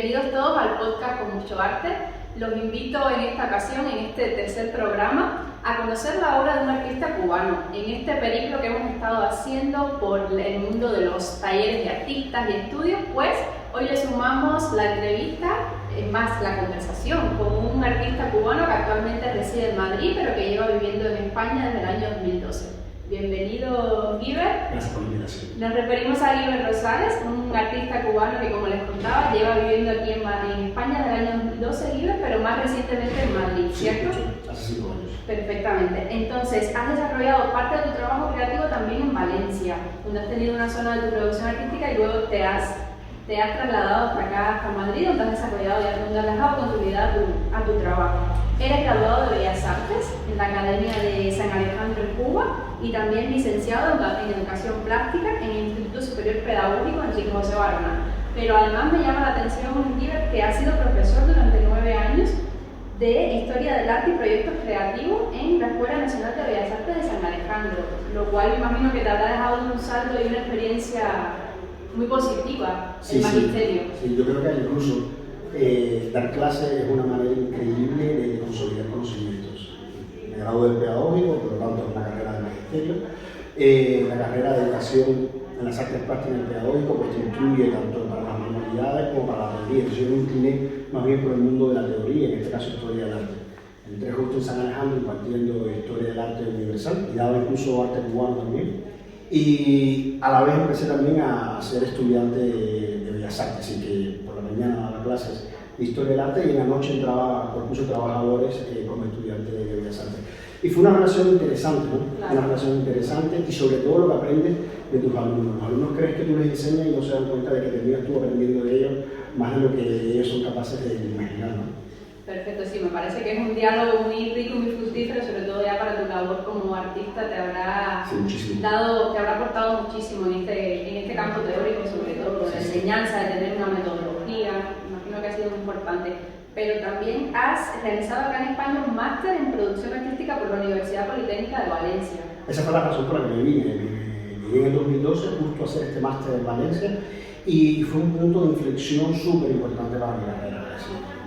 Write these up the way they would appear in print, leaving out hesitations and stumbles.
Bienvenidos todos al podcast Con Mucho Arte. Los invito en esta ocasión, en este tercer programa, a conocer la obra de un artista cubano en este periplo que hemos estado haciendo por el mundo de los talleres de artistas y estudios. Pues hoy le sumamos la entrevista, más la conversación con un artista cubano que actualmente reside en Madrid, pero que lleva viviendo en España desde el año 2012. Bienvenido, Guiber. Gracias por la invitación. Nos referimos a Guiber Rosales, un artista cubano que, como les contaba, lleva viviendo aquí en España desde el año 2012, Guiber, pero más recientemente en Madrid, ¿cierto? Sí, hace 5 años. Perfectamente. Entonces, has desarrollado parte de tu trabajo creativo también en Valencia, donde has tenido una zona de tu producción artística y luego te has trasladado hasta acá, hasta Madrid, donde has desarrollado y donde has dejado continuidad a tu trabajo. Eres graduado de Bellas Artes en la Academia de San Alejandro en Cuba y también licenciado en Educación Plástica en el Instituto Superior Pedagógico en Chico José Barona. Pero además me llama la atención, Guiber, que has sido profesor durante 9 años de Historia del Arte y Proyectos Creativos en la Escuela Nacional de Bellas Artes de San Alejandro, lo cual me imagino que te habrá dejado un saldo y una experiencia muy positiva en el magisterio. Sí, yo creo que incluso dar clases es una manera increíble de consolidar conocimientos. Me gradué del pedagógico, por lo tanto es una carrera de magisterio. La carrera de educación en las artes plásticas y el pedagógico pues te incluye tanto para las manualidades como para la teoría. Entonces yo me incliné más bien por el mundo de la teoría, en este caso historia del arte. Entré justo en San Alejandro impartiendo historia del arte universal y daba incluso arte cubano también. Y a la vez empecé también a ser estudiante de Bellas Artes, así que por la mañana daba clases de Historia del Arte y en la noche entraba por cursos de trabajadores como estudiante de Bellas Artes. Y fue una relación interesante, ¿no? Claro. Una relación interesante y sobre todo lo que aprendes de tus alumnos. Los alumnos crees que tú les enseñas y no se dan cuenta de que terminas tú aprendiendo de ellos más de lo que ellos son capaces de imaginar, ¿no? Perfecto, sí, me parece que es un diálogo muy rico y muy fructífero, sobre todo ya para tu labor como artista, te habrá aportado muchísimo en este campo teórico, sobre todo, de enseñanza, de tener una metodología, imagino que ha sido muy importante. Pero también has realizado acá en España un máster en producción artística por la Universidad Politécnica de Valencia. Esa fue la razón por la que me vine en el 2012 justo a hacer este máster en Valencia y fue un punto de inflexión súper importante para mi carrera.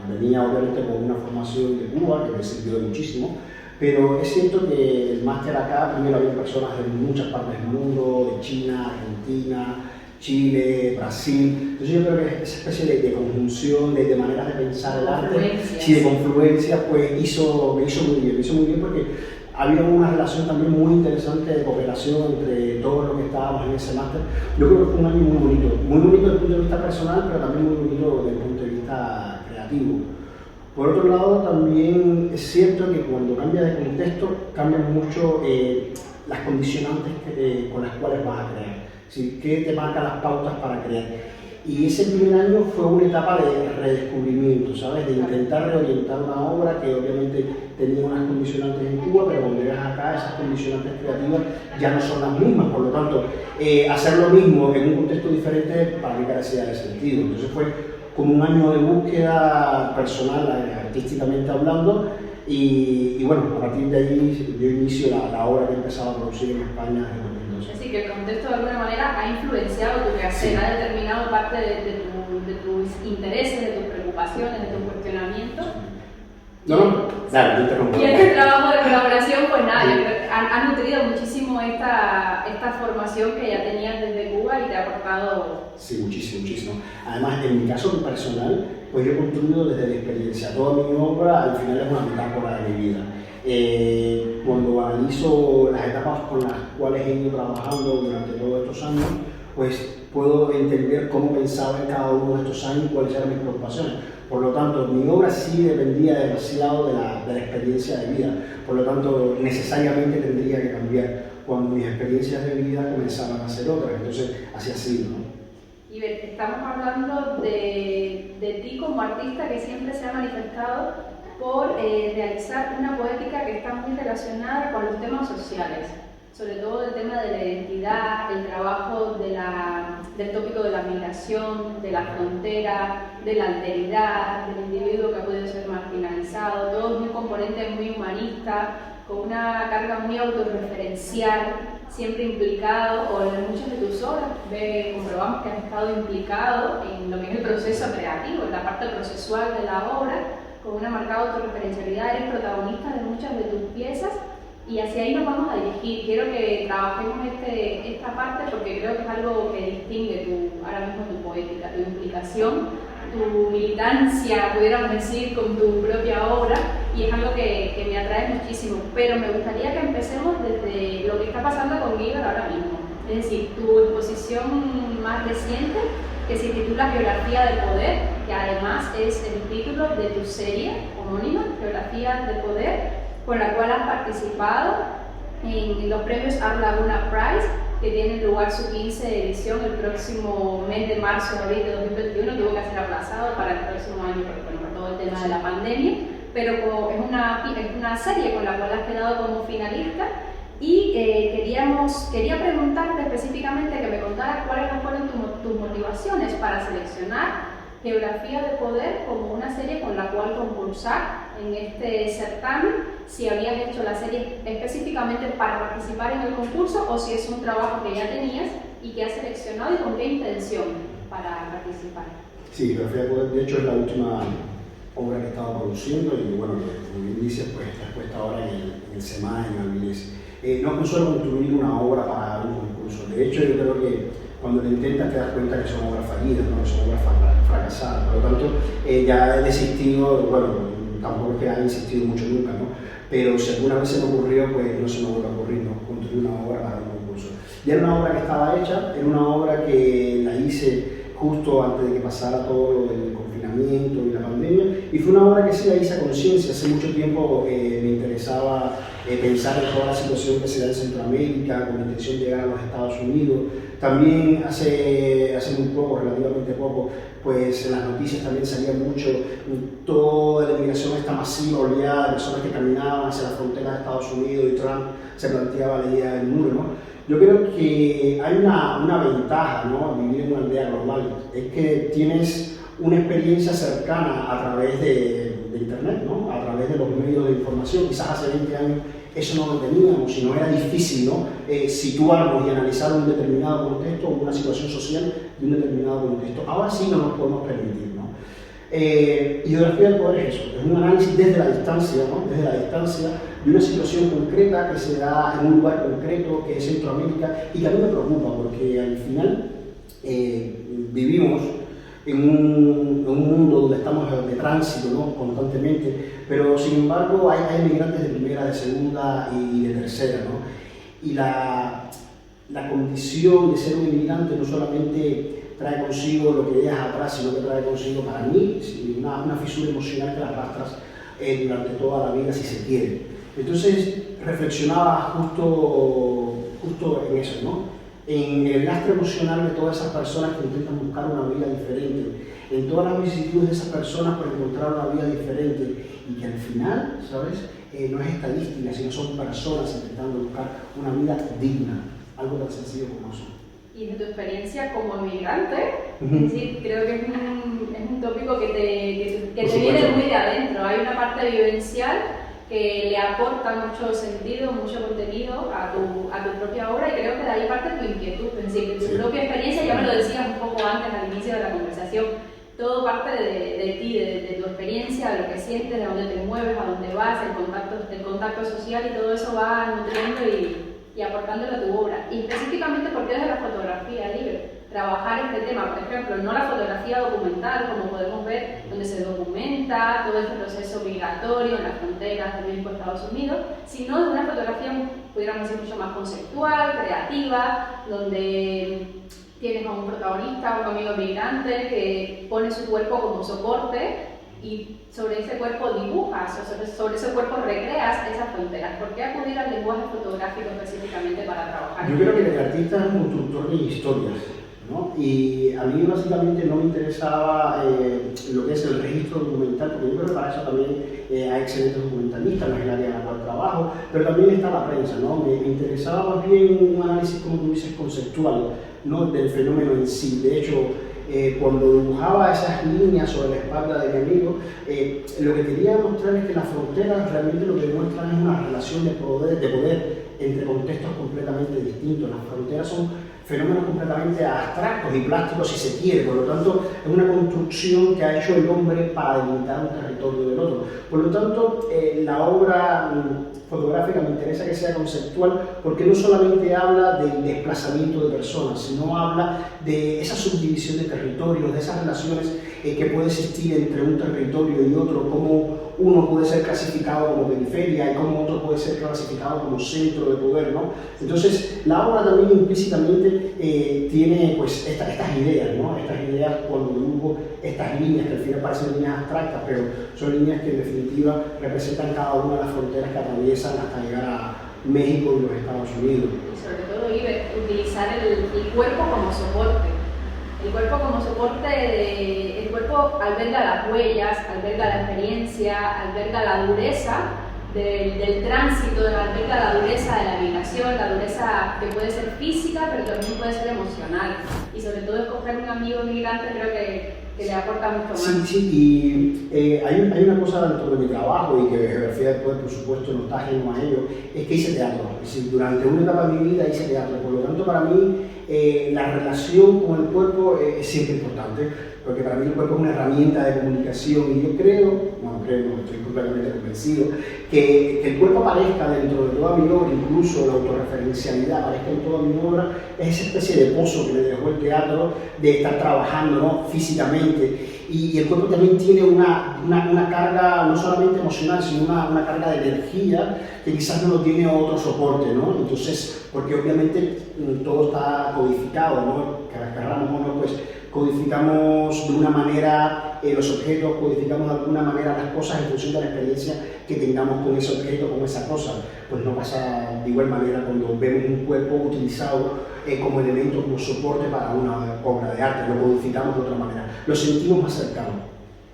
Venía obviamente con una formación de Cuba que me sirvió muchísimo, pero es cierto que el máster acá, primero había personas de muchas partes del mundo, de China, Argentina, Chile, Brasil. Entonces yo creo que esa especie de conjunción, de maneras de pensar el arte, sí, de confluencia, pues me hizo muy bien porque había una relación también muy interesante de cooperación entre todos los que estábamos en ese máster. Yo creo que fue un año muy bonito desde el punto de vista personal, pero también muy bonito desde el punto de vista creativo. Por otro lado, también es cierto que cuando cambia de contexto, cambian mucho las condicionantes con las cuales vas a crear. ¿Sí? ¿Qué te marcan las pautas para crear? Y ese primer año fue una etapa de redescubrimiento, ¿sabes? De intentar reorientar una obra que obviamente tenía unas condicionantes en Cuba, pero cuando llegas acá, esas condicionantes creativas ya no son las mismas. Por lo tanto, hacer lo mismo en un contexto diferente para mí carecía de sentido. Entonces fue como un año de búsqueda personal, artísticamente hablando, y bueno, a partir de ahí dio inicio la obra que he empezado a producir en España en 2012. Es decir, que el contexto de alguna manera ha influenciado tu quehacer, sí. Ha determinado parte de tus intereses, de tus preocupaciones, de tus cuestionamientos. Dale, y este trabajo de colaboración, pues nada, ha nutrido muchísimo esta formación que ya tenías desde Cuba y te ha aportado. Sí, muchísimo. Además, en mi caso personal, pues yo he construido desde la experiencia. Toda mi obra al final es una metáfora de mi vida. Cuando analizo las etapas con las cuales he ido trabajando durante todos estos años, pues puedo entender cómo pensaba en cada uno de estos años y cuáles eran mis preocupaciones. Por lo tanto, mi obra sí dependía demasiado de la experiencia de vida. Por lo tanto, necesariamente tendría que cambiar cuando mis experiencias de vida comenzaban a ser otras. Entonces, así ha sido, ¿no? Y estamos hablando de ti como artista que siempre se ha manifestado por realizar una poética que está muy relacionada con los temas sociales, sobre todo el tema de la identidad, el trabajo del tópico de la migración, de la frontera, de la alteridad, del individuo que ha podido ser marginalizado, todo es un componente muy humanista, con una carga muy autorreferencial, siempre implicado, o en muchas de tus obras comprobamos que has estado implicado en lo que es el proceso creativo, en la parte procesual de la obra, con una marcada autorreferencialidad, eres protagonista de muchas de tus piezas y hacia ahí nos vamos a dirigir. Quiero que trabajemos esta parte porque creo que es algo que distingue ahora mismo tu poética, tu implicación, tu militancia, pudiéramos decir, con tu propia obra, y es algo que me atrae muchísimo. Pero me gustaría que empecemos desde lo que está pasando con Giver ahora mismo. Es decir, tu exposición más reciente, que se titula Geografía del Poder, que además es el título de tu serie homónima, Geografía del Poder, con la cual has participado en los premios Art Laguna Prize, que tienen lugar su 15 edición el próximo mes de marzo de abril de 2021, tuvo que ser aplazado para el próximo año por todo el tema de la pandemia, pero es una serie con la cual has quedado como finalista. Y quería preguntarte específicamente que me contaras cuáles fueron tus motivaciones para seleccionar Geografía de Poder como una serie con la cual concursar en este certamen, si habías hecho la serie específicamente para participar en el concurso o si es un trabajo que ya tenías y que has seleccionado y con qué intención para participar. Sí, Geografía de Poder de hecho es la última obra que he estado produciendo y bueno, como bien dices, pues está expuesta ahora en el SEMA en Alvinés. No suelo construir una obra para un concurso. De hecho, yo creo que cuando lo intentas te das cuenta que son obras fallidas, ¿no? Que son obras fracasadas. Por lo tanto, ya he desistido, bueno, tampoco es que haya insistido mucho nunca, ¿no? Pero si alguna vez se me ocurrió, pues no se me vuelve a ocurrir, ¿no? Construir una obra para un concurso. Ya era una obra que estaba hecha, era una obra que la hice justo antes de que pasara todo lo del confinamiento y la pandemia, y fue una obra que sí la hice a conciencia. Hace mucho tiempo me interesaba pensar en toda la situación que se da en Centroamérica, con la intención de llegar a los Estados Unidos. También hace muy poco, relativamente poco, pues en las noticias también salía mucho toda la inmigración esta masiva oleada de personas que caminaban hacia la frontera de Estados Unidos y Trump se planteaba la idea del muro, ¿no? Yo creo que hay una ventaja, ¿no?, vivir en una aldea global, es que tienes una experiencia cercana a través de internet, ¿no?, a través de los medios de información. Quizás hace 20 años eso no lo teníamos, sino era difícil, ¿no?, situarnos y analizar un determinado contexto o una situación social de un determinado contexto. Ahora sí no nos podemos permitir, ¿no? Y Geografía del Poder es eso, es un análisis desde la distancia, ¿no?, desde la distancia de una situación concreta que se da en un lugar concreto que es Centroamérica y que a mí me preocupa porque al final vivimos en un mundo donde estamos de tránsito, ¿no?, constantemente, pero sin embargo hay migrantes de primera, de segunda y de tercera, ¿no? Y la condición de ser un inmigrante no solamente trae consigo lo que dejas atrás, sino que trae consigo para mí una fisura emocional que la arrastras durante toda la vida si se quiere. Entonces reflexionaba justo en eso, ¿no?, en el lastre emocional de todas esas personas que intentan buscar una vida diferente, en todas las vicisitudes de esas personas por encontrar una vida diferente y que al final, ¿sabes?, no es estadística, sino son personas intentando buscar una vida digna, algo tan sencillo como eso. Y de tu experiencia como inmigrante, es decir, creo que es un tópico que te viene muy de adentro. Hay una parte vivencial que le aporta mucho sentido, mucho contenido a tu propia obra, y creo que de ahí parte tu inquietud, es decir, de tu propia experiencia. Ya me lo decías un poco antes al inicio de la conversación, todo parte de ti, de tu experiencia, de lo que sientes, de dónde te mueves, a dónde vas, el contacto social, y todo eso va nutriendo y aportándole a tu obra. Y específicamente porque desde la fotografía libre, trabajar este tema, por ejemplo, no la fotografía documental, como podemos ver, donde se documenta todo este proceso migratorio en las fronteras de México y Estados Unidos, sino de una fotografía, pudiéramos decir, mucho más conceptual, creativa, donde tienes a un protagonista, un amigo migrante que pone su cuerpo como soporte y sobre ese cuerpo dibujas, o sobre ese cuerpo recreas esas fronteras. ¿Por qué acudir al lenguaje fotográfico específicamente para trabajar? Yo creo que el artista es un constructor de historias, ¿no? Y a mí básicamente no me interesaba lo que es el registro documental, porque yo creo que para eso también hay excelentes documentalistas, no es el área en la cual trabajo, pero también está la prensa, ¿no? Me interesaba más bien un análisis, como tú dices, conceptual, ¿no?, del fenómeno en sí. De hecho, cuando dibujaba esas líneas sobre la espalda de mi amigo, lo que quería mostrar es que las fronteras realmente lo que demuestran es una relación de poder entre contextos completamente distintos. Las fronteras son fenómenos completamente abstractos y plásticos, si se quiere. Por lo tanto, es una construcción que ha hecho el hombre para delimitar un territorio del otro. Por lo tanto, la obra fotográfica me interesa que sea conceptual, porque no solamente habla del desplazamiento de personas, sino habla de esa subdivisión de territorios, de esas relaciones que puede existir entre un territorio y otro, cómo uno puede ser clasificado como periferia y cómo otro puede ser clasificado como centro de poder, ¿no? Entonces, la obra también implícitamente tiene pues estas ideas, ¿no? Estas ideas cuando dibujo estas líneas, que al final parecen líneas abstractas, pero son líneas que en definitiva representan cada una de las fronteras que atraviesan hasta llegar a México y los Estados Unidos. Y sobre todo, Iber, utilizar el cuerpo como soporte. El cuerpo como soporte, el cuerpo alberga las huellas, alberga la experiencia, alberga la dureza del tránsito, alberga la dureza de la migración, la dureza que puede ser física, pero también puede ser emocional. Y sobre todo escoger un amigo migrante creo que le aporta mucho más. Sí, y hay una cosa dentro de mi trabajo, y que Geografía del Poder, por supuesto, no está ajeno a ello, es que hice teatro. Es decir, durante una etapa de mi vida hice teatro. Por lo tanto, para mí, la relación con el cuerpo es siempre importante, porque para mí el cuerpo es una herramienta de comunicación, y yo estoy completamente convencido, que el cuerpo aparezca dentro de toda mi obra, incluso la autorreferencialidad aparezca en toda mi obra, es esa especie de pozo que me dejó el teatro de estar trabajando, ¿no? Físicamente. Y el cuerpo también tiene una carga no solamente emocional, sino una carga de energía que quizás no lo tiene otro soporte, ¿no? Entonces, porque obviamente todo está codificado, ¿no? Querramos o no, pues codificamos de una manera los objetos, codificamos de alguna manera las cosas en función de la experiencia que tengamos con ese objeto, con esa cosa. Pues no pasa de igual manera cuando vemos un cuerpo utilizado como elemento, como soporte para una obra de arte, lo codificamos de otra manera, lo sentimos más cercano.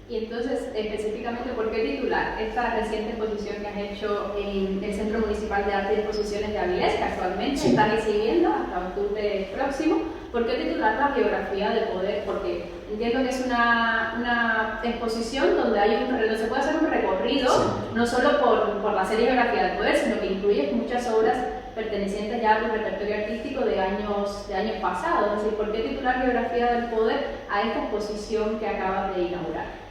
Y entonces, específicamente, ¿por qué titular esta reciente exposición que has hecho en el Centro Municipal de Arte y Exposiciones de Avilés, que actualmente sí, está recibiendo hasta octubre próximo? ¿Por qué titular la biografía del poder? Porque entiendo que es una exposición donde se puede hacer un recorrido, sí, no solo por la serie Biografía del Poder, sino que incluye muchas obras pertenecientes ya a tu repertorio artístico de años pasados. Es decir, ¿por qué titular Biografía del Poder a esta exposición que acabas de inaugurar?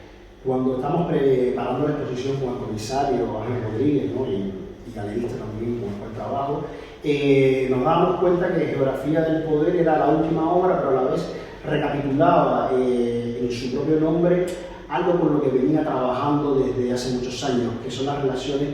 Cuando estamos preparando la exposición con el comisario Ángel Rodríguez, ¿no? y galerista también con el buen trabajo, nos dábamos cuenta que Geografía del Poder era la última obra, pero a la vez recapitulaba en su propio nombre algo con lo que venía trabajando desde hace muchos años, que son las relaciones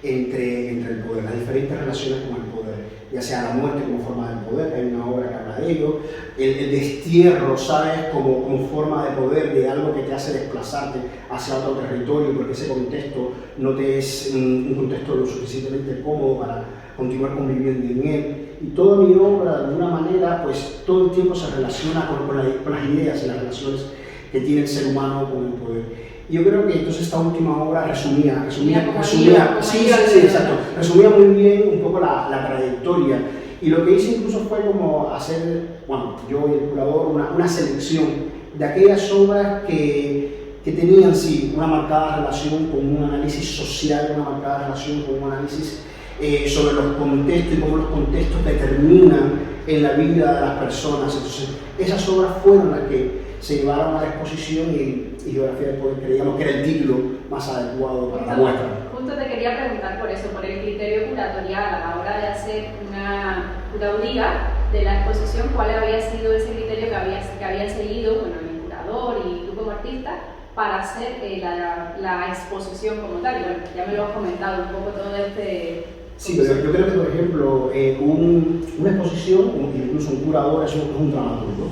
entre el poder, las diferentes relaciones con el poder, ya sea la muerte como forma del poder, hay una obra que habla de ello, el destierro, ¿sabes?, como forma de poder, de algo que te hace desplazarte hacia otro territorio, porque ese contexto no te es un contexto lo suficientemente cómodo para continuar conviviendo en él. Y toda mi obra, de alguna manera, pues todo el tiempo se relaciona con las ideas y las relaciones que tiene el ser humano con el poder. Yo creo que entonces esta última obra resumía muy bien un poco la trayectoria, y lo que hice incluso fue como hacer, yo y el curador, una selección de aquellas obras que tenían sí una marcada relación con un análisis social, una marcada relación con un análisis sobre los contextos y cómo los contextos determinan en la vida de las personas. Entonces esas obras fueron las que se llevaron a la exposición, y Geografía del Poder creíamos que era el título más adecuado para la muestra. Justo te quería preguntar por eso, por el criterio curatorial a la hora de hacer una curaduría de la exposición, ¿cuál había sido ese criterio que había seguido, el curador y tú como artista, para hacer la exposición como tal? Y bueno, ya me lo has comentado un poco todo este... Sí, pero yo creo que, por ejemplo, una exposición, incluso un curador, es un dramaturgo.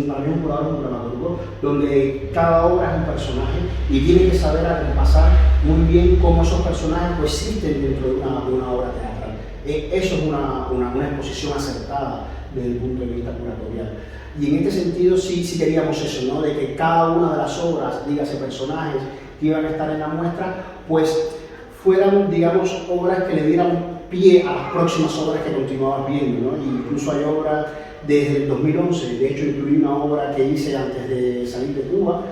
Para mí un curador es un dramaturgo, donde cada obra es un personaje y tiene que saber repasar muy bien cómo esos personajes coexisten dentro de una obra teatral. Eso es una exposición acertada desde el punto de vista curatorial. Y en este sentido sí queríamos eso, ¿no? De que cada una de las obras, dígase personajes que iban a estar en la muestra, pues fueran, digamos, obras que le dieran pie a las próximas obras que continuabas viendo, ¿no? Y incluso hay obras desde el 2011, de hecho incluí una obra que hice antes de salir de Cuba,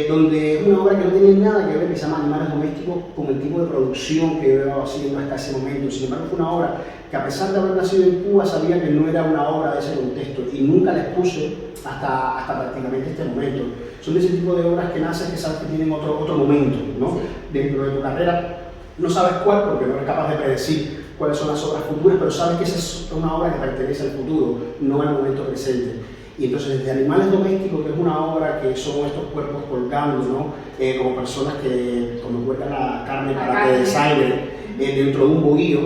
donde es una obra que no tiene nada que ver, que se llama Animales Domésticos, con el tipo de producción que yo iba haciendo hasta ese momento. Sin embargo, fue una obra que, a pesar de haber nacido en Cuba, sabía que no era una obra de ese contexto y nunca la expuse hasta prácticamente este momento. Son de ese tipo de obras que nacen, que sabes que tienen otro momento, ¿no? Sí. Dentro de tu carrera. No sabes cuál, porque no eres capaz de predecir cuáles son las obras futuras, pero sabes que esa es una obra que pertenece al futuro, no al momento presente. Y entonces, desde Animales Domésticos, que es una obra que son estos cuerpos colgando, ¿no? Como personas que cuando cuelgan la carne para que desangre dentro de un bohío,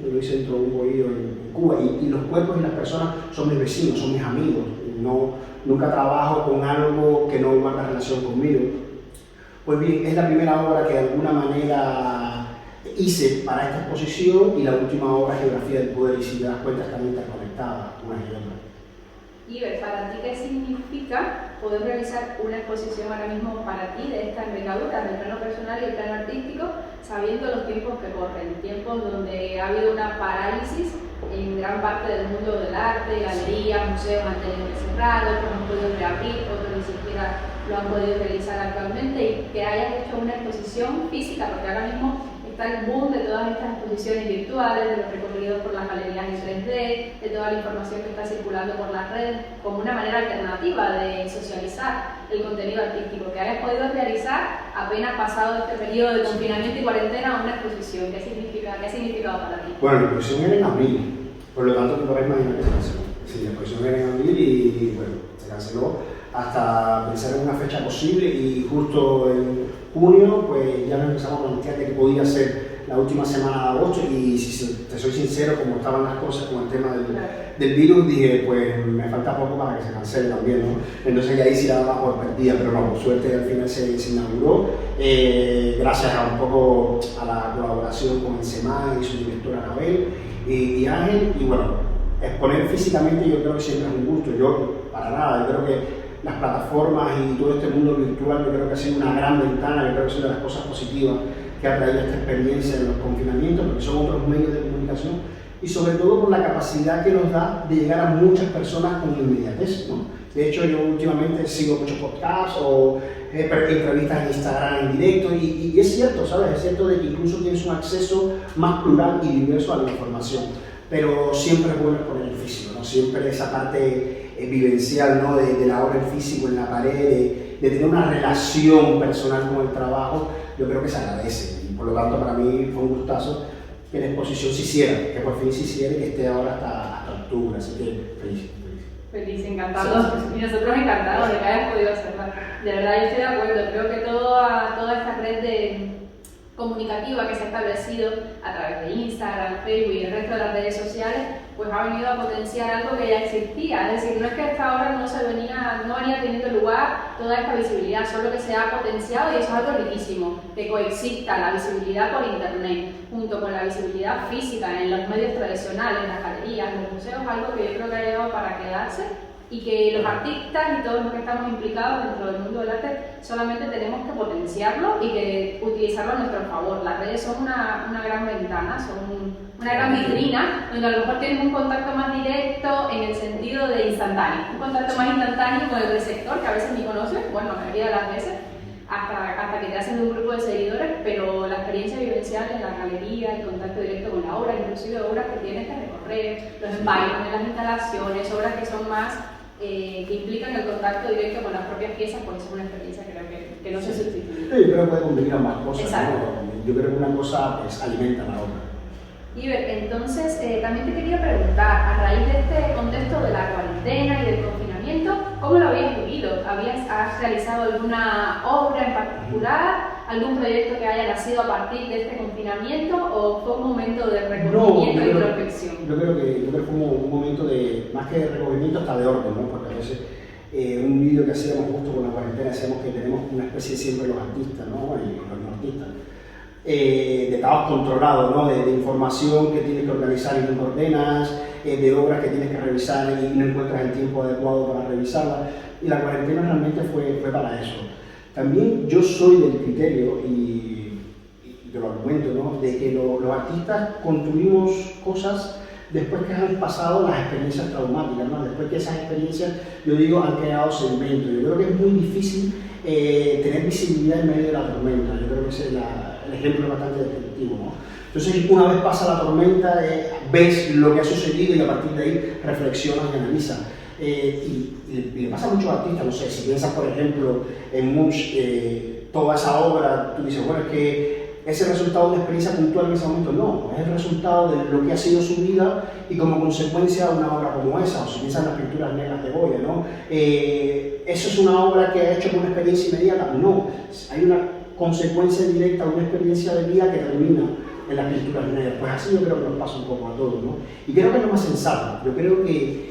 yo lo hice dentro de un bohío en Cuba, y los cuerpos y las personas son mis vecinos, son mis amigos, nunca trabajo con algo que no guarda relación conmigo. Pues bien, es la primera obra que de alguna manera hice para esta exposición, y la última obra, Geografía del Poder, y si te das cuenta están interconectadas unas y otras. Iber, ¿para ti qué significa poder realizar una exposición ahora mismo para ti de esta envergadura, del plano personal y el plano artístico, sabiendo los tiempos que corren, tiempos donde ha habido una parálisis en gran parte del mundo del arte, galerías, museos han tenido que cerrar, otros han podido reabrir, otros ni siquiera lo han podido realizar actualmente, y que hayas hecho una exposición física, porque ahora mismo está el boom de todas estas exposiciones virtuales, de los recorridos por las galerías en 3D, de toda la información que está circulando por las redes, como una manera alternativa de socializar el contenido artístico, que hayas podido realizar apenas pasado este periodo de confinamiento y cuarentena una exposición. ¿Qué ha significado para ti? Bueno, la exposición era en abril, por lo tanto, tú podrás imaginar que se canceló. Sí, la exposición era en abril y bueno, se canceló hasta pensar en una fecha posible, y justo en junio pues ya nos empezamos a plantear que podía ser la última semana de agosto, y si te soy sincero, como estaban las cosas con el tema del virus, dije pues me falta poco para que se cancele también, ¿no? Entonces ya ahí sí la daba por perdida, pero no, por suerte al final se inauguró, gracias a un poco a la colaboración con el SEMAN y su directora Anabel y Ángel, y bueno, exponer físicamente yo creo que siempre es un gusto. Yo para nada, yo creo que las plataformas y todo este mundo virtual, yo creo que ha sido una gran ventana, yo creo que es una de las cosas positivas que ha traído esta experiencia en los confinamientos, porque son otros medios de comunicación, y sobre todo por la capacidad que nos da de llegar a muchas personas con inmediatez, ¿no? De hecho, yo últimamente sigo muchos podcasts o entrevistas en Instagram en directo, y es cierto, ¿sabes? Es cierto de que incluso tienes un acceso más plural y diverso a la información, pero siempre es bueno exponer el físico, ¿no? Siempre esa parte vivencial, ¿no? de la obra en físico, en la pared, de tener una relación personal con el trabajo, yo creo que se agradece, y por lo tanto para mí fue un gustazo que la exposición se hiciera, que por fin se hiciera y que esté ahora hasta octubre, así que feliz. Feliz, encantado, sí. Y nosotros encantados de que hayas podido hacerla. De verdad, yo estoy de acuerdo, creo que toda esta red comunicativa que se ha establecido a través de Instagram, Facebook y el resto de las redes sociales, pues ha venido a potenciar algo que ya existía. Es decir, no es que hasta ahora no venía teniendo lugar toda esta visibilidad, solo que se ha potenciado, y eso es algo riquísimo, que coexista la visibilidad por internet junto con la visibilidad física en los medios tradicionales, las galerías, los museos, algo que yo creo que ha llegado para quedarse, y que los artistas y todos los que estamos implicados dentro del mundo del arte solamente tenemos que potenciarlo y que utilizarlo a nuestro favor. Las redes son una gran ventana, son una gran vitrina, donde a lo mejor tienes un contacto más directo en el sentido de instantáneo, un contacto más instantáneo con el receptor, que a veces ni conoces, bueno, la mayoría de las veces, hasta que te hacen de un grupo de seguidores, pero la experiencia vivencial en la galería, el contacto directo con la obra, inclusive obras que tienes que recorrer, los environments, las instalaciones, obras que son más que implican el contacto directo con las propias piezas, pues es una experiencia que creo que no se sustituye. Yo creo que puede convivir ambas cosas, exacto, ¿no? Yo creo que una cosa pues alimenta a la otra. Iber, entonces también te quería preguntar, a raíz de este contexto de la cuarentena y del confinamiento, ¿cómo lo habías vivido? ¿Has realizado alguna obra en particular? ¿Algún proyecto que haya nacido a partir de este confinamiento? ¿O fue un momento de recogimiento e introspección? Yo creo que fue un momento de, más que de recogimiento, hasta de orden, ¿no? Porque a veces un vídeo que hacíamos justo con la cuarentena, decíamos que tenemos una especie siempre los artistas, ¿no? Y los no artistas, de caos controlado, ¿no? De información que tienes que organizar y no ordenas, de obras que tienes que revisar y no encuentras el tiempo adecuado para revisarlas, y la cuarentena realmente fue para eso. También yo soy del criterio, y te lo argumento, ¿no? De que los artistas construimos cosas después que han pasado las experiencias traumáticas, ¿no? Después que esas experiencias, yo digo, han creado sedimentos. Yo creo que es muy difícil tener visibilidad en medio de la tormenta. Yo creo que ese es el ejemplo bastante descriptivo, ¿no? Entonces, una vez pasa la tormenta, ves lo que ha sucedido y a partir de ahí reflexionas y analizas. Y le pasa a muchos artistas, no sé, si piensas por ejemplo en Munch, toda esa obra, tú dices, bueno, es que es el resultado de una experiencia puntual en ese momento. No, es el resultado de lo que ha sido su vida y como consecuencia una obra como esa, o si piensas en las pinturas negras de Goya, ¿no? ¿Eso es una obra que ha hecho con una experiencia inmediata? No, hay una consecuencia directa de una experiencia de vida que termina en las pinturas negras. Pues así yo creo que nos pasa un poco a todos, ¿no? Y creo que es lo más sensato. Yo creo que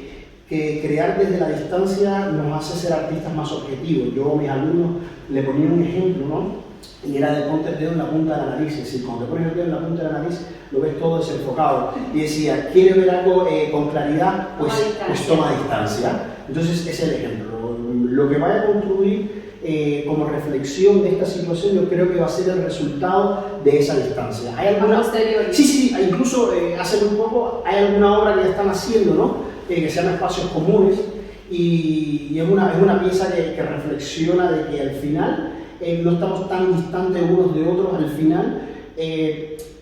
crear desde la distancia nos hace ser artistas más objetivos. Yo a mis alumnos le ponía un ejemplo, ¿no? Y era de ponte el dedo en la punta de la nariz. Es decir, cuando te pones el dedo en la punta de la nariz, lo ves todo desenfocado. Y decía, ¿quieres ver algo con claridad? Pues toma distancia. Entonces, ese es el ejemplo. Lo que vaya a construir como reflexión de esta situación, yo creo que va a ser el resultado de esa distancia. ¿Hay alguna? Sí, incluso hace muy poco hay alguna obra que ya están haciendo, ¿no? Que se llama Espacios Comunes, y es una pieza que reflexiona de que al final no estamos tan distantes unos de otros, al final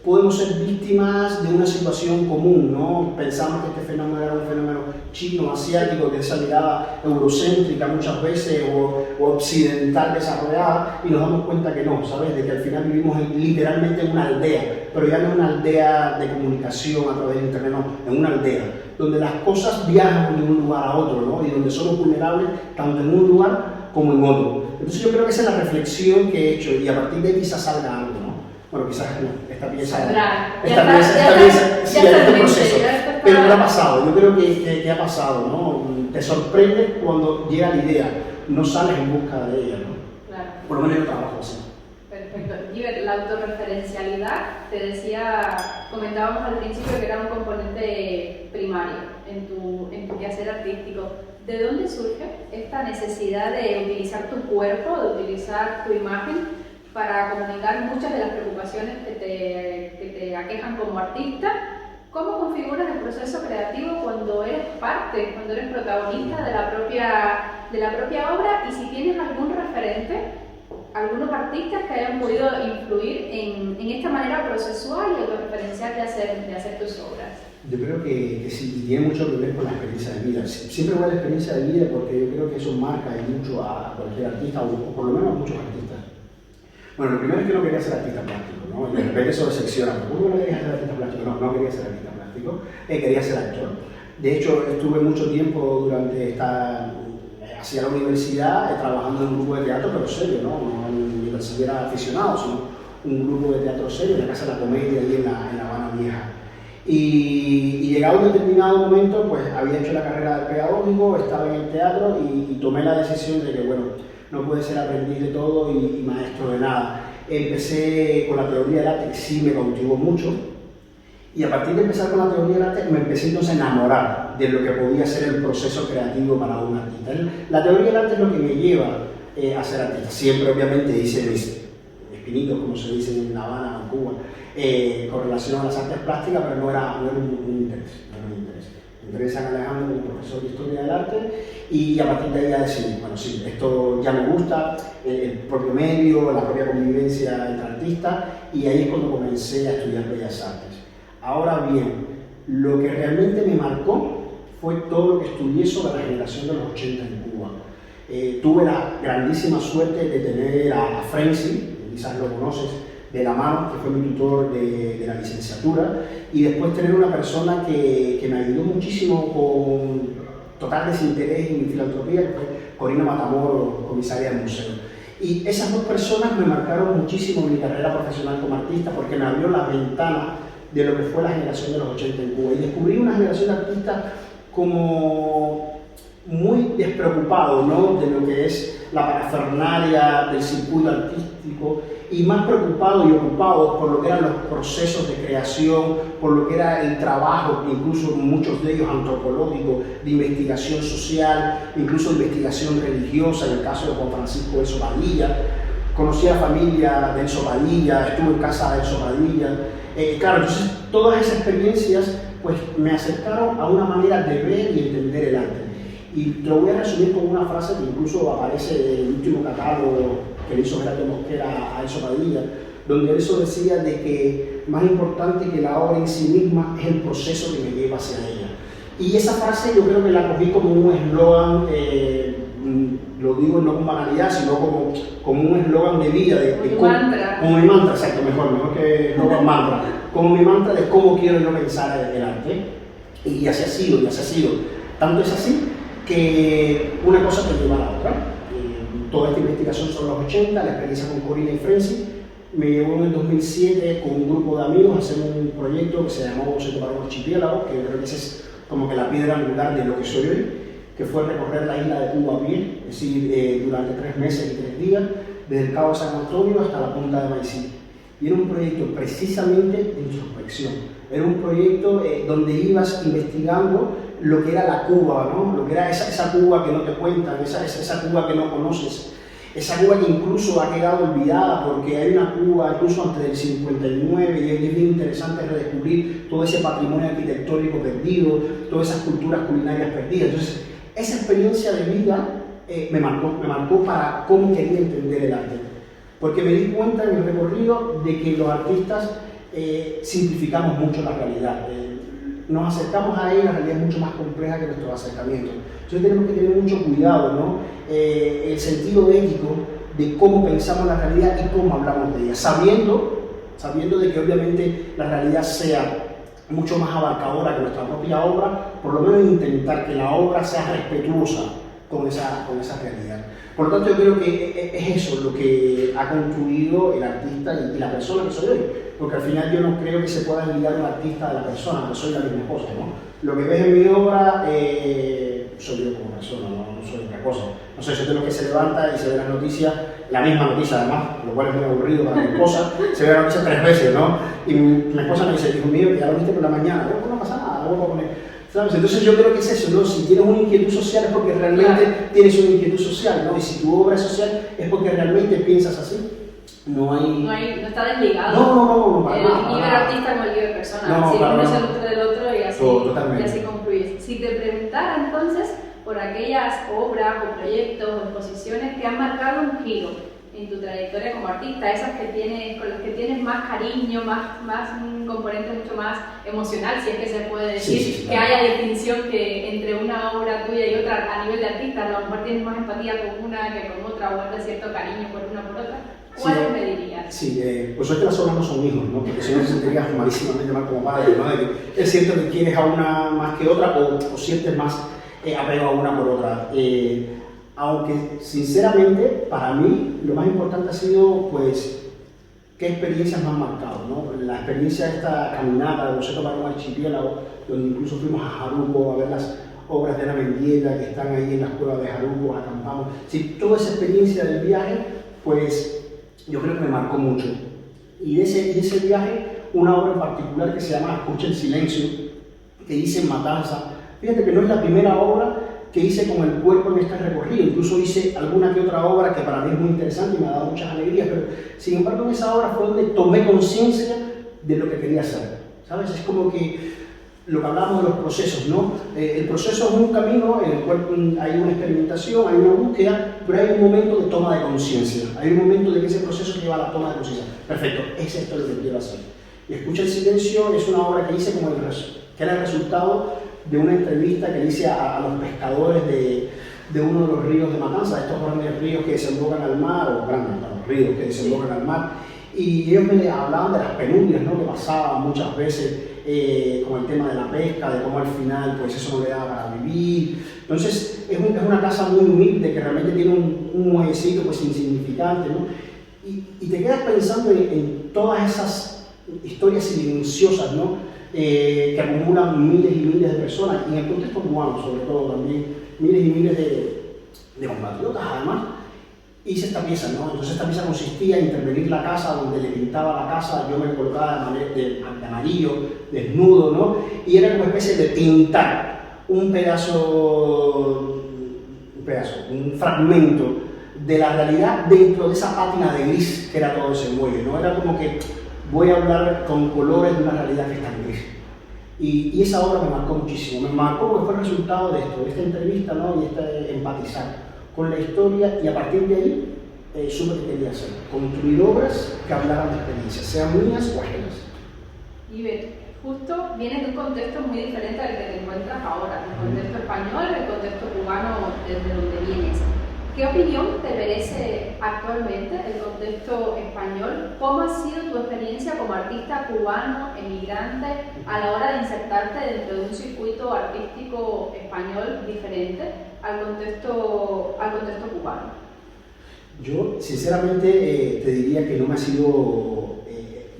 podemos ser víctimas de una situación común, ¿no? Pensamos que este fenómeno era un fenómeno chino, asiático, de esa mirada eurocéntrica muchas veces o occidental desarrollada, y nos damos cuenta que no, ¿sabes? De que al final vivimos literalmente en una aldea, pero ya no una aldea de comunicación a través de internet, no, en una aldea, donde las cosas viajan de un lugar a otro, ¿no? Y donde somos vulnerables tanto en un lugar como en otro. Entonces yo creo que esa es la reflexión que he hecho, y a partir de ahí quizás salga algo, ¿no? Bueno, quizás no, esta pieza sí, hay este proceso, pero no ha pasado. Yo creo que ha pasado, ¿no? Te sorprende cuando llega la idea, no sales en busca de ella, ¿no? Claro. Por lo menos yo trabajo así. Perfecto. Giver, la autorreferencialidad, te decía, comentábamos al principio que era un componente primario en tu quehacer artístico. ¿De dónde surge esta necesidad de utilizar tu cuerpo, de utilizar tu imagen para comunicar muchas de las preocupaciones que te aquejan como artista? ¿Cómo configuras el proceso creativo cuando eres parte, cuando eres protagonista de la propia obra? Y si tienes algún referente, algunos artistas que hayan podido influir en esta manera procesual y autorreferencial de hacer tus obras. Yo creo que sí, tiene mucho que ver con la experiencia de vida. Siempre voy a la experiencia de vida porque yo creo que eso marca mucho a cualquier artista, o por lo menos a muchos artistas. Bueno, lo primero es que no quería ser artista plástico, ¿no? Y de repente eso decepciona. ¿Por qué no quería ser artista plástico? No quería ser artista plástico, quería ser actor. De hecho, estuve mucho tiempo hacia la universidad trabajando en un grupo de teatro, pero serio, ¿no? No ni siquiera era aficionado, sino un grupo de teatro serio en la Casa de la Comedia, ahí en la Habana Vieja. Y llegado un determinado momento, pues había hecho la carrera de pedagógico, estaba en el teatro y tomé la decisión de que, bueno, no puede ser aprendiz de todo y maestro de nada. Empecé con la teoría del arte, que sí me cautivó mucho, y a partir de empezar con la teoría del arte me empecé entonces a enamorar de lo que podía ser el proceso creativo para un artista. La teoría del arte es lo que me lleva a ser artista. Siempre obviamente hice mis pinitos, como se dice en La Habana o en Cuba, con relación a las artes plásticas, pero no era un interés. Me entré en San Alejandro como profesor de Historia del Arte y a partir de ahí ya decidí, bueno, sí, esto ya me gusta, el propio medio, la propia convivencia entre artistas, y ahí es cuando comencé a estudiar Bellas Artes. Ahora bien, lo que realmente me marcó fue todo lo que estudié sobre la generación de los 80 en Cuba. Tuve la grandísima suerte de tener a Frenzy, quizás lo conoces, de la mano, que fue mi tutor de la licenciatura, y después tener una persona que me ayudó muchísimo con total desinterés en mi filantropía, que fue Corina Matamoros, comisaria del museo. Y esas dos personas me marcaron muchísimo en mi carrera profesional como artista, porque me abrió la ventana de lo que fue la generación de los 80 en Cuba, y descubrí una generación de artistas como muy despreocupado, ¿no?, de lo que es la parafernalia del circuito artístico, y más preocupado y ocupado por lo que eran los procesos de creación, por lo que era el trabajo, incluso muchos de ellos antropológicos, de investigación social, incluso de investigación religiosa, en el caso de Juan Francisco Elso Padilla. Conocí a la familia de Elso Padilla, estuve en casa de Elso Padilla. Claro, entonces todas esas experiencias pues me acercaron a una manera de ver y entender el arte. Y te lo voy a resumir con una frase que incluso aparece en el último catálogo que le hizo Gerardo Mosquera a Elso Padilla, donde eso decía de que más importante que la obra en sí misma es el proceso que me lleva hacia ella. Y esa frase yo creo que la cogí como un eslogan, lo digo no con banalidad, sino como un eslogan de vida. Como mi mantra, exacto, mejor que eslogan mantra. Como mi mantra de cómo quiero yo pensar el arte. Y así ha sido, Tanto es así que una cosa te lleva a la otra. Toda esta investigación son los 80, la experiencia con Corina y Frenzy me llevó en el 2007 con un grupo de amigos a hacer un proyecto que se llamó Boceto para un Archipiélago, que yo creo que esa es como que la piedra angular de lo que soy hoy, que fue recorrer la isla de Cuba a pie, es decir, durante 3 meses y 3 días, desde el Cabo de San Antonio hasta la punta de Maicí. Y era un proyecto precisamente de introspección, era un proyecto donde ibas investigando lo que era la Cuba, ¿no? Lo que era esa Cuba que no te cuentan, esa Cuba que no conoces, esa Cuba que incluso ha quedado olvidada porque hay una Cuba incluso antes del 59 y es bien interesante redescubrir todo ese patrimonio arquitectónico perdido, todas esas culturas culinarias perdidas. Entonces, esa experiencia de vida me marcó para cómo quería entender el arte, porque me di cuenta en el recorrido de que los artistas simplificamos mucho la realidad. Nos acercamos a ella, la realidad es mucho más compleja que nuestro acercamiento. Entonces tenemos que tener mucho cuidado, ¿no? El sentido ético de cómo pensamos la realidad y cómo hablamos de ella, sabiendo de que obviamente la realidad sea mucho más abarcadora que nuestra propia obra, por lo menos intentar que la obra sea respetuosa con esa realidad. Por lo tanto, yo creo que es eso lo que ha construido el artista y la persona que soy hoy, porque al final yo no creo que se pueda ligar un artista de la persona, porque soy la misma cosa, ¿no? Lo que ves en mi obra soy yo como persona, no soy otra cosa. No sé, soy de los que se levanta y se ve las noticias, la misma noticia además, lo cual es muy aburrido para mi esposa, se ve la noticia 3 veces, ¿no? Y mi esposa me dice, hijo mío, que ya lo viste por la mañana, no pasa nada, lo voy a poner. ¿Sabes? Entonces yo creo que es eso, ¿no? Si tienes una inquietud social es porque realmente tienes una inquietud social, ¿no? Y si tu obra es social es porque realmente piensas así. No está desligado. No, para nada. El libre artista como el libre persona. No, sí, uno es no. el otro del otro y así, Totalmente. y así concluyes. Si te preguntara entonces por aquellas obras o proyectos o exposiciones que han marcado un giro en tu trayectoria como artista, esas con las que tienes más cariño, más un componente mucho más emocional, si es que se puede decir, sí, que haya distinción que entre una obra tuya y otra a nivel de artista, a lo mejor tienes más empatía con una que con otra, o guardas cierto cariño por una por otra. ¿Cuáles me dirías? Sí, pues suerte las obras no son hijos, ¿no? Porque si no te sentirías malísimamente mal como padre, ¿no? Es cierto que quieres a una más que otra o sientes más apego a una por otra. Aunque sinceramente para mí lo más importante ha sido pues qué experiencias me han marcado, ¿no? La experiencia de esta caminata de Boceto para un Archipiélago, donde incluso fuimos a Jaruco a ver las obras de Ana Mendieta que están ahí en las cuevas de Jaruco, acampamos. Sí, toda esa experiencia del viaje, pues yo creo que me marcó mucho. Y de ese viaje, una obra en particular que se llama Escucha el Silencio, que hice en Matanza. Fíjate que no es la primera obra que hice con el cuerpo en este recorrido, incluso hice alguna que otra obra que para mí es muy interesante y me ha dado muchas alegrías, pero sin embargo en esa obra fue donde tomé conciencia de lo que quería hacer, ¿sabes? Es como que lo que hablamos de los procesos, ¿no? El proceso es un camino en el cual hay una experimentación, hay una búsqueda, pero hay un momento de toma de conciencia, hay un momento de que ese proceso lleva a la toma de conciencia. Perfecto, es esto lo que quiero hacer. Y Escucha el Silencio es una obra que hice que era el resultado de una entrevista que hice a los pescadores de uno de los ríos de Matanza, estos grandes ríos que desembocan al mar, los ríos que desembocan al mar, y ellos me hablaban de las penurias, ¿no? Que pasaban muchas veces con el tema de la pesca, de cómo al final pues eso no le daba para vivir. Entonces es una casa muy humilde que realmente tiene un muellecito pues insignificante, ¿no? Y te quedas pensando en todas esas historias silenciosas, ¿no? Que acumulan miles y miles de personas, y en el contexto cubano sobre todo también, miles y miles de compatriotas además. Hice esta pieza, ¿no? Entonces esta pieza consistía en intervenir la casa, donde le pintaba la casa, yo me colocaba de amarillo, desnudo, ¿no? Y era como una especie de pintar un fragmento de la realidad dentro de esa pátina de gris que era todo ese muelle, ¿no? Era como que voy a hablar con colores de una realidad que está en gris. Y esa obra me marcó muchísimo, me marcó porque fue el resultado de esto, de esta entrevista, ¿no? Y este empatizar con la historia, y a partir de ahí supe que quería hacer, construir obras que hablaran de experiencias, sean mías o ajenas. Y justo vienes de un contexto muy diferente al que te encuentras ahora, el contexto español, el contexto cubano desde donde vienes. ¿Qué opinión te merece actualmente el contexto español? ¿Cómo ha sido tu experiencia como artista cubano, emigrante, a la hora de insertarte dentro de un circuito artístico español diferente al contexto cubano? Yo, sinceramente, te diría que no me ha sido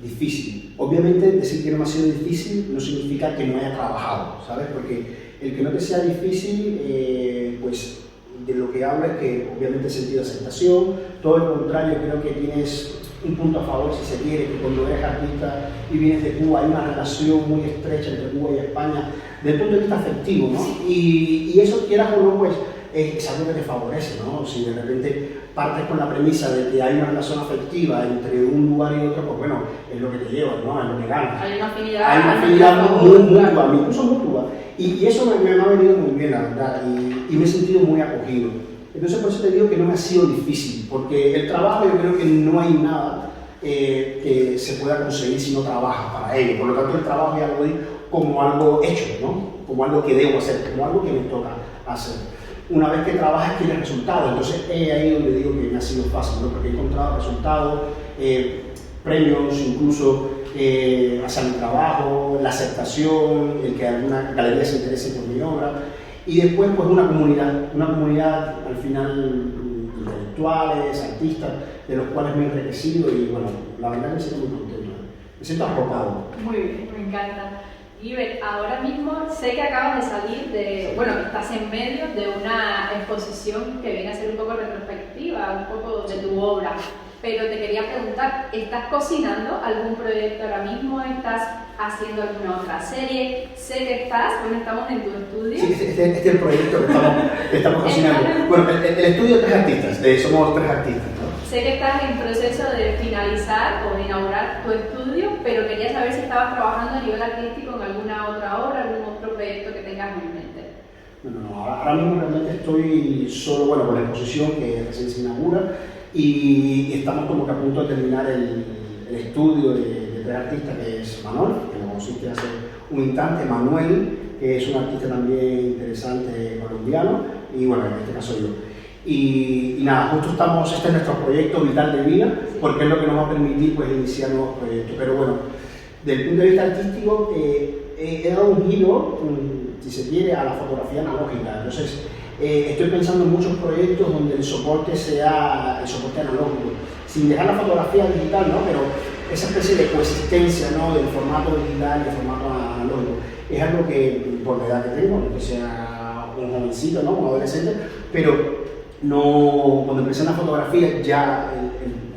difícil. Obviamente, decir que no me ha sido difícil no significa que no haya trabajado, ¿sabes? Porque el que no te sea difícil, pues de lo que habla es que obviamente he sentido aceptación, todo lo contrario, creo que tienes un punto a favor, si se quiere, que cuando eres artista y vienes de Cuba hay una relación muy estrecha entre Cuba y España, desde el punto de vista afectivo, ¿no? Y eso, quieras o no, pues es algo que te favorece, ¿no? Si de repente partes con la premisa de que hay una relación afectiva entre un lugar y otro, pues bueno, es lo que te lleva, ¿no? Es lo que ganas. Hay una afinidad. Hay una afinidad muy mutua, incluso mutua. Y eso me ha venido muy bien, la verdad, y me he sentido muy acogido. Entonces, por eso te digo que no me ha sido difícil, porque el trabajo, yo creo que no hay nada que se pueda conseguir si no trabajas para ello. Por lo tanto, el trabajo ya lo doy como algo hecho, ¿no? Como algo que debo hacer, como algo que me toca hacer. Una vez que trabajas, tienes resultados. Entonces, es ahí donde digo que me ha sido fácil, ¿no? Porque he encontrado resultados, premios, incluso hacia mi trabajo, la aceptación, el que alguna galería se interese por mi obra, y después pues una comunidad al final intelectuales, artistas, de los cuales me he enriquecido, y bueno, la verdad que me siento muy contento, me siento arropado. Muy bien, me encanta. Iber, ahora mismo sé que acabas de salir estás en medio de una exposición que viene a ser un poco retrospectiva, un poco de tu obra. Pero te quería preguntar, ¿estás cocinando algún proyecto ahora mismo? ¿Estás haciendo alguna otra serie? Sé que estamos en tu estudio. Sí, este es el proyecto que estamos cocinando. Bueno, el estudio de tres artistas, somos tres artistas, ¿no? Sé que estás en proceso de finalizar o de inaugurar tu estudio, pero quería saber si estabas trabajando a nivel artístico en alguna otra obra, algún otro proyecto que tengas en mente. No, ahora mismo realmente estoy solo, con la exposición que recién se inaugura, y estamos como que a punto de terminar el estudio de tres artistas, que es Manuel, que lo conociste hace un instante, Manuel, que es un artista también interesante colombiano, y bueno, en este caso yo. Y nada, justo este es nuestro proyecto vital de vida, porque es lo que nos va a permitir pues iniciar nuevos proyectos. Pero bueno, desde el punto de vista artístico, he dado un giro, si se quiere, a la fotografía analógica. Entonces, estoy pensando en muchos proyectos donde el soporte sea el soporte analógico, sin dejar la fotografía digital, ¿no? Pero esa especie de coexistencia, ¿no? Del formato digital y del formato analógico. Es algo que, por la edad que tengo, no que sea un jovencito, ¿no? Un adolescente, pero no, cuando empecé en la fotografía ya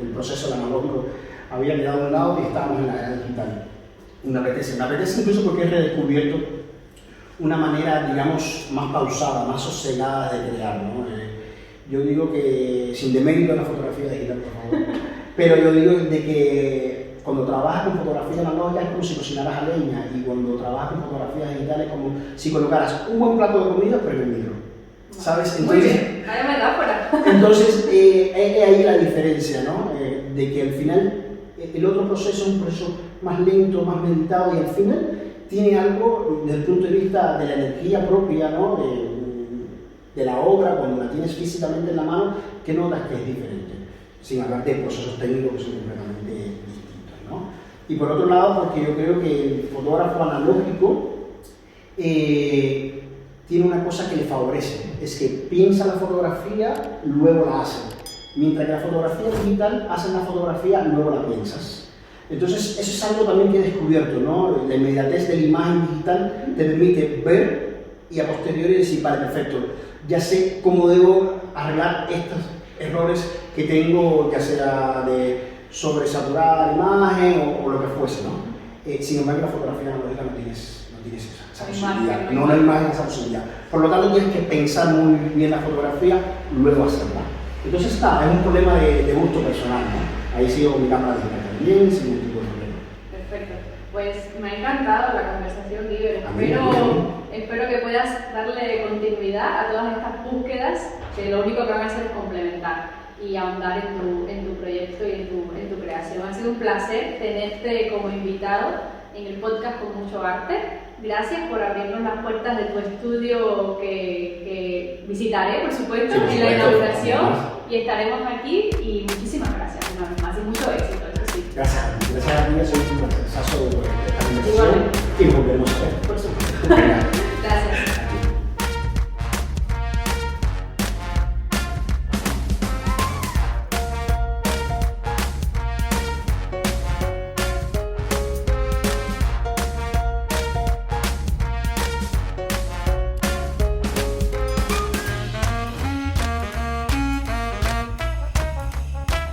el proceso del analógico había quedado a un lado y estábamos en la era digital. Me apetece incluso porque he redescubierto una manera, digamos, más pausada, más sosegada de crear, ¿no? Yo digo que, sin demérito a la fotografía digital, por favor, pero yo digo de que cuando trabajas con fotografía analógica es como si cocinaras a leña, y cuando trabajas con fotografía digital es como si colocaras un buen plato de comida pero en el micro, ¿sabes? Entonces, muy bien, vaya metáfora. Entonces, es ahí la diferencia, ¿no? De que al final el otro proceso es un proceso más lento, más meditado, y al final tiene algo desde el punto de vista de la energía propia, ¿no? de la obra, cuando la tienes físicamente en la mano, que notas que es diferente, sin hablar de procesos técnicos que son completamente distintos, ¿no? Y por otro lado, porque yo creo que el fotógrafo analógico tiene una cosa que le favorece, es que piensa la fotografía, luego la hace, mientras que la fotografía digital, haces la fotografía, luego la piensas. Entonces, eso es algo también que he descubierto, ¿no? La inmediatez de la imagen digital te permite ver y a posteriori decir, vale, perfecto, ya sé cómo debo arreglar estos errores que tengo, ya sea de sobresaturar la imagen o lo que fuese, ¿no? Sin embargo, la fotografía analógica no tienes esa posibilidad, no la imagen, esa posibilidad. Por lo tanto, tienes que pensar muy bien la fotografía, luego hacerla. Entonces, es un problema de gusto personal, ¿no? Ahí sigo con mi cámara digital también, sin ningún tipo de problema. Perfecto. Pues me ha encantado la conversación, Guiber. Espero que puedas darle continuidad a todas estas búsquedas, que lo único que van a hacer es complementar y ahondar en tu proyecto y en tu creación. Ha sido un placer tenerte como invitado en el podcast Con Mucho Arte. Gracias por abrirnos las puertas de tu estudio que visitaré, por supuesto, en la inauguración, y estaremos aquí. Y muchísimas gracias una vez más y mucho éxito, eso sí. Gracias a ti, ha sido un placer de esta conversación y volveremos a ver. Por supuesto.